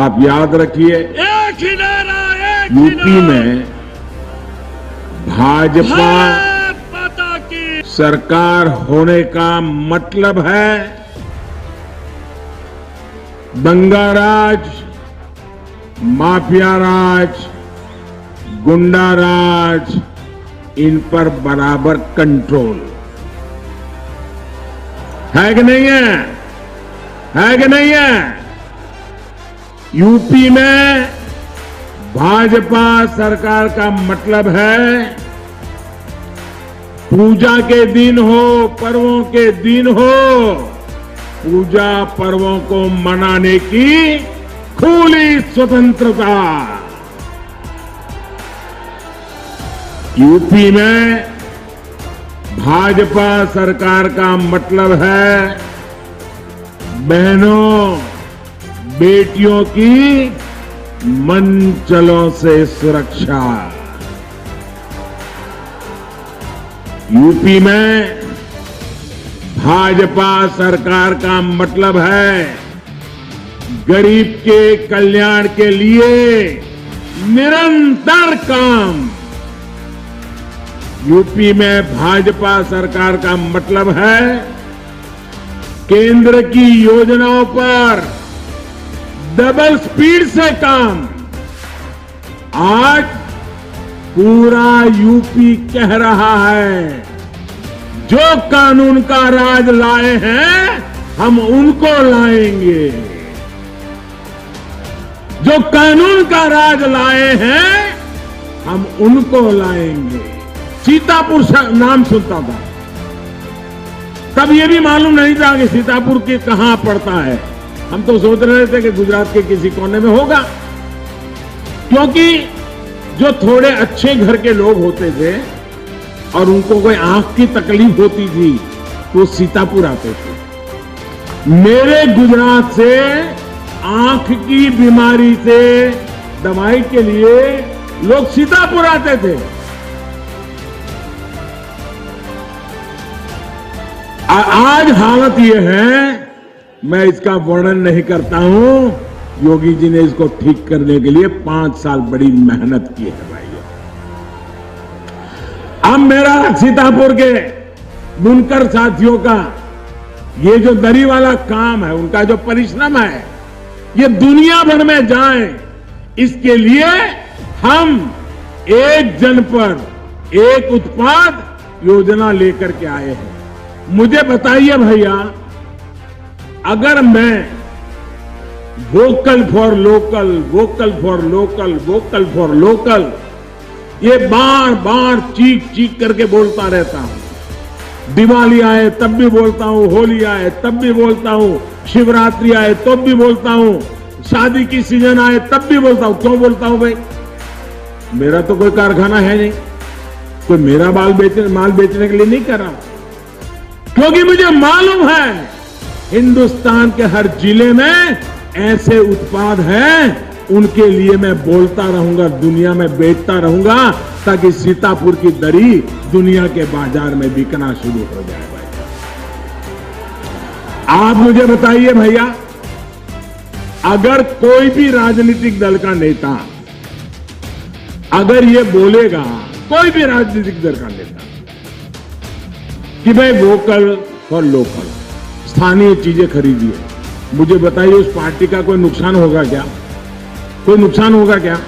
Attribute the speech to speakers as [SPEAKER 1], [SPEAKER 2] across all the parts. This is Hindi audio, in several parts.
[SPEAKER 1] आप याद रखिए,
[SPEAKER 2] एक ही नारा, एक ही
[SPEAKER 1] यूपी
[SPEAKER 2] नारा।
[SPEAKER 1] में भाजपा
[SPEAKER 2] भारत माता की।
[SPEAKER 1] सरकार होने का मतलब है दंगा राज, माफिया राज, गुंडा राज, इन पर बराबर कंट्रोल है कि नहीं है? है कि नहीं है? यूपी में भाजपा सरकार का मतलब है पूजा के दिन हो, पर्वों के दिन हो, पूजा पर्वों को मनाने की खुली स्वतंत्रता। यूपी में भाजपा सरकार का मतलब है बहनों, बेटियों की मनचलों से सुरक्षा। यूपी में भाजपा सरकार का मतलब है गरीब के कल्याण के लिए निरंतर काम। यूपी में भाजपा सरकार का मतलब है केंद्र की योजनाओं पर डबल स्पीड से काम। आज पूरा यूपी कह रहा है जो कानून का राज लाए हैं हम उनको लाएंगे। जो कानून का राज लाए हैं हम उनको लाएंगे। सीतापुर नाम सुनता था, तब ये भी मालूम नहीं था कि सीतापुर के कहां पड़ता है। हम तो सोच रहे थे कि गुजरात के किसी कोने में होगा, क्योंकि जो थोड़े अच्छे घर के लोग होते थे और उनको कोई आंख की तकलीफ होती थी तो सीतापुर आते थे। मेरे गुजरात से आंख की बीमारी से दवाई के लिए लोग सीतापुर आते थे। आज हालत यह है, मैं इसका वर्णन नहीं करता हूं। योगी जी ने इसको ठीक करने के लिए 5 साल बड़ी मेहनत की है भाइयों। अब मेरा सीतापुर के बुनकर साथियों का ये जो दरी वाला काम है, उनका जो परिश्रम है, ये दुनिया भर में जाए, इसके लिए हम एक जनपद एक उत्पाद योजना लेकर के आए हैं। मुझे बताइए भैया, अगर मैं vocal for local, vocal for local, vocal for local ये बार बार चीख चीख करके बोलता रहता हूं, दिवाली आए तब भी बोलता हूं, होली आए तब भी बोलता हूं, शिवरात्रि आए तब भी बोलता हूं, शादी की सीजन आए तब भी बोलता हूं। क्यों बोलता हूं भाई? मेरा तो कोई कारखाना है नहीं, कोई मेरा माल बेचने के लिए नहीं कर रहा हूं, क्योंकि मुझे मालूम है हिंदुस्तान के हर जिले में ऐसे उत्पाद हैं, उनके लिए मैं बोलता रहूंगा, दुनिया में बेचता रहूंगा, ताकि सीतापुर की दरी दुनिया के बाजार में बिकना शुरू हो जाए। भाई आप मुझे बताइए भैया, अगर कोई भी राजनीतिक दल का नेता अगर ये बोलेगा, कोई भी राजनीतिक दल का नेता, कि भाई वोकल फॉर लोकल, स्थानीय चीजें खरीदिए, मुझे बताइए उस पार्टी का कोई नुकसान होगा क्या? कोई नुकसान होगा क्या?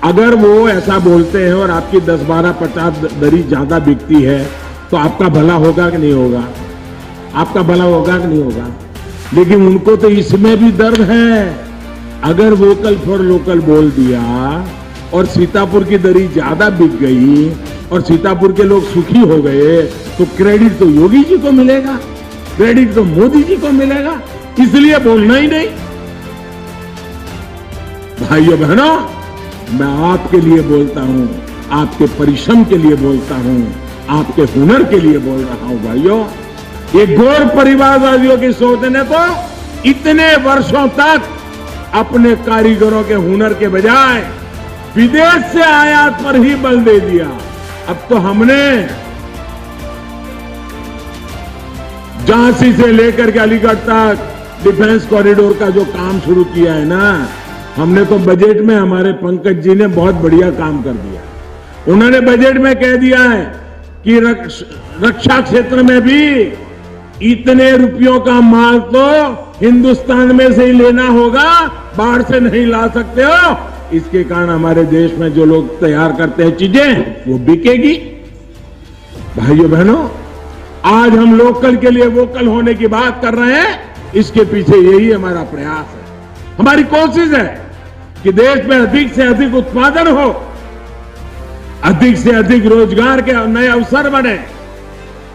[SPEAKER 1] अगर वो ऐसा बोलते हैं और आपकी 10, 12, 50 दरी ज्यादा बिकती है तो आपका भला होगा कि नहीं होगा? आपका भला होगा कि नहीं होगा? लेकिन उनको तो इसमें भी दर्द है। अगर वोकल फॉर लोकल बोल दिया और सीतापुर की दरी ज्यादा बिक गई और सीतापुर के लोग सुखी हो गए, तो क्रेडिट तो योगी जी को मिलेगा, क्रेडिट तो मोदी जी को मिलेगा, इसलिए बोलना ही नहीं। भाइयों बहनों, मैं आपके लिए बोलता हूं, आपके परिश्रम के लिए बोलता हूं, आपके हुनर के लिए बोल रहा हूं। भाइयों, ये गौर परिवारवादियों की सोच ने तो इतने वर्षों तक अपने कारीगरों के हुनर के बजाय विदेश से आयात पर ही बल दे दिया। अब तो हमने झांसी से लेकर के अलीगढ़ तक, डिफेंस कॉरिडोर का जो काम शुरू किया है ना, हमने तो बजट में, हमारे पंकज जी ने बहुत बढ़िया काम कर दिया। उन्होंने बजट में कह दिया है कि रक्षा क्षेत्र में भी इतने रुपयों का माल तो हिंदुस्तान में से ही लेना होगा, बाहर से नहीं ला सकते हो। इसके कारण हमारे देश में जो लोग तैयार करते हैं चीजें, वो बिकेगी। भाइयों बहनों, आज हम लोकल के लिए वोकल होने की बात कर रहे हैं, इसके पीछे यही हमारा प्रयास है। हमारी कोशिश है कि देश में अधिक से अधिक उत्पादन हो, अधिक से अधिक रोजगार के नए अवसर बने।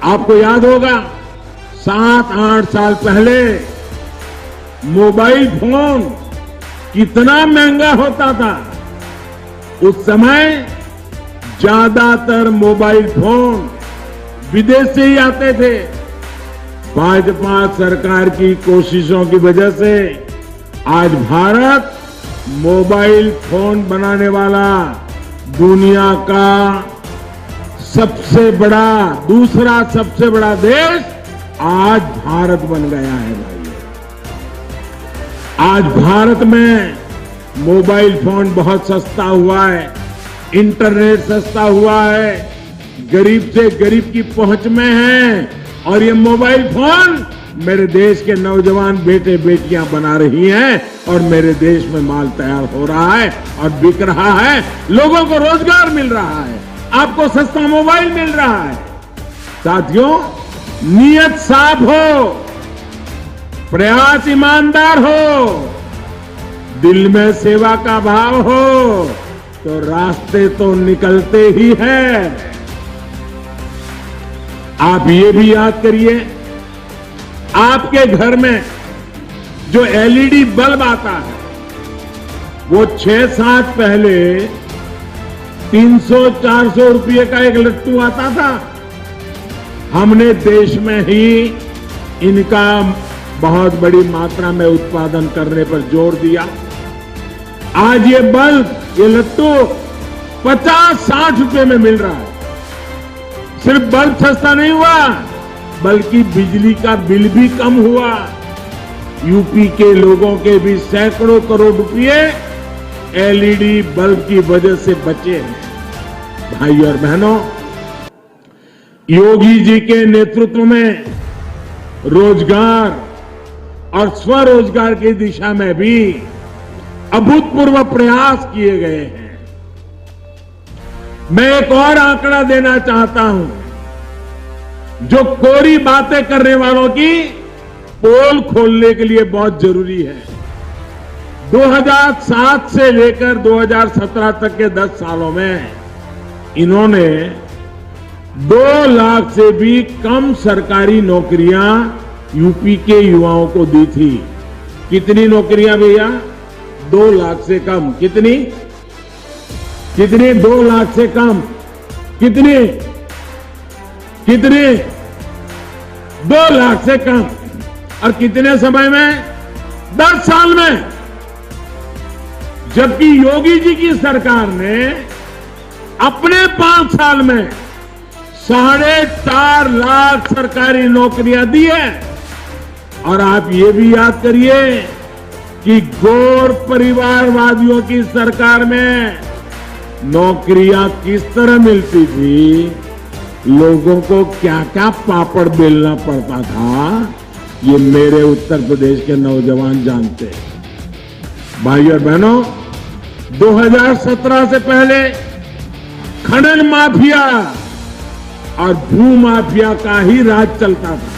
[SPEAKER 1] आपको याद होगा 7-8 साल पहले मोबाइल फोन कितना महंगा होता था। उस समय ज्यादातर मोबाइल फोन विदेश से ही आते थे। भाजपा सरकार की कोशिशों की वजह से आज भारत मोबाइल फोन बनाने वाला दुनिया का दूसरा सबसे बड़ा देश आज भारत बन गया है। भाई, आज भारत में मोबाइल फोन बहुत सस्ता हुआ है, इंटरनेट सस्ता हुआ है, गरीब से गरीब की पहुंच में है। और ये मोबाइल फोन मेरे देश के नौजवान बेटे बेटियां बना रही हैं और मेरे देश में माल तैयार हो रहा है और बिक रहा है। लोगों को रोजगार मिल रहा है, आपको सस्ता मोबाइल मिल रहा है। साथियों, नियत साफ हो, प्रयास ईमानदार हो, दिल में सेवा का भाव हो, तो रास्ते तो निकलते ही हैं। आप ये भी याद करिए, आपके घर में जो एलईडी बल्ब आता है, वो 6 साल पहले 300-400 रुपये का एक लट्टू आता था। हमने देश में ही इनका बहुत बड़ी मात्रा में उत्पादन करने पर जोर दिया। आज ये बल्ब, ये लट्टू 50-60 रुपये में मिल रहा है। सिर्फ बल्ब सस्ता नहीं हुआ, बल्कि बिजली का बिल भी कम हुआ। यूपी के लोगों के भी सैकड़ों करोड़ रुपए एलईडी बल्ब की वजह से बचे हैं। भाई और बहनों, योगी जी के नेतृत्व में रोजगार और स्वरोजगार की दिशा में भी अभूतपूर्व प्रयास किए गए हैं। मैं एक और आंकड़ा देना चाहता हूं, जो कोरी बातें करने वालों की पोल खोलने के लिए बहुत जरूरी है। 2007 से लेकर 2017 तक के 10 सालों में इन्होंने 2 लाख से भी कम सरकारी नौकरियां यूपी के युवाओं को दी थी। कितनी नौकरियां भैया? 2 लाख से कम। कितनी 2 लाख से कम। कितनी 2 लाख से कम। और कितने समय में? 10 साल में। जबकि योगी जी की सरकार ने अपने 5 साल में 4.5 लाख सरकारी नौकरियां दी है। और आप ये भी याद करिए कि गौर परिवारवादियों की सरकार में नौकरियां किस तरह मिलती थी, लोगों को क्या क्या पापड़ बेलना पड़ता था, ये मेरे उत्तर प्रदेश के नौजवान जानते हैं। भाई और बहनों, 2017 से पहले खनन माफिया और भू माफिया का ही राज चलता था।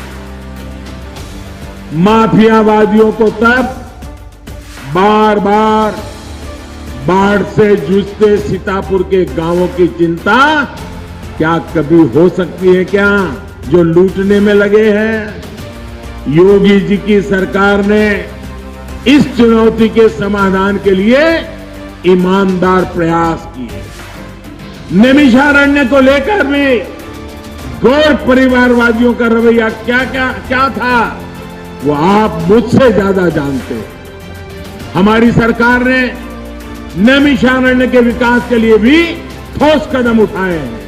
[SPEAKER 1] माफियावादियों को तब बार बार बाढ़ से जूझते सीतापुर के गांवों की चिंता क्या कभी हो सकती है क्या, जो लूटने में लगे हैं? योगी जी की सरकार ने इस चुनौती के समाधान के लिए ईमानदार प्रयास किए। नैमिषारण्य को लेकर भी गौर परिवारवादियों का रवैया क्या था, वो आप मुझसे ज्यादा जानते हैं। हमारी सरकार ने नैमिषारण्य के विकास के लिए भी ठोस कदम उठाए हैं।